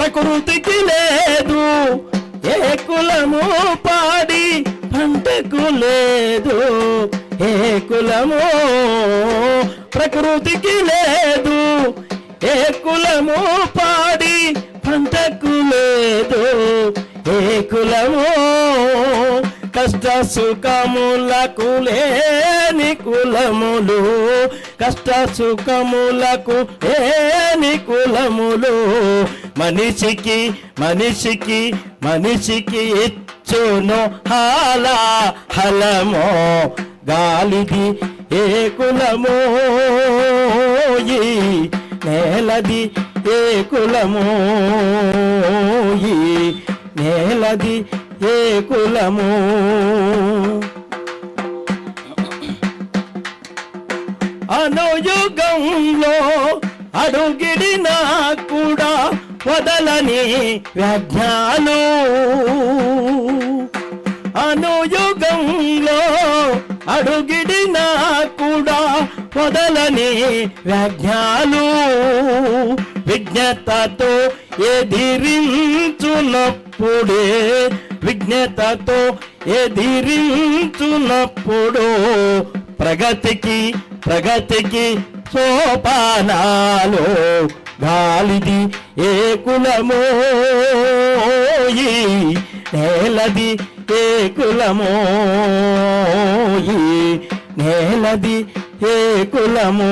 ప్రకృతికి లేదు ఏ కులము, పాడి పంటకు లేదు ఏ కులము. ప్రకృతికి లేదు ఏ కులము, పాడి పంటకు లేదు ఏ కులము. కష్ట సుఖములకు లేని కులములు, కష్ట సుఖములకు లేని కులములు. మనిషికి మనిషికి మనిషికి ఇచ్చును హలమో, గాలిది ఏ కులమో, ఈ నేలది ఏ కులమో, ఈ నేలది ఏ కులము. అనుయుగంలో అడుగిడినా కూడా వదలని వ్యాజ్ఞాలు, అనుయుగంలో అడుగిడినా కూడా వదలని వ్యాజ్ఞాలు. విజ్ఞతతో ఎదిరించునప్పుడే, విజ్ఞతతో ఎదిరించునప్పుడు ప్రగతికి ప్రగతికి సోపానాలు. గాలిది ఏ కులమో, ఈ నేలది ఏ కులమో, ఈ నేలది ఏ కులమో.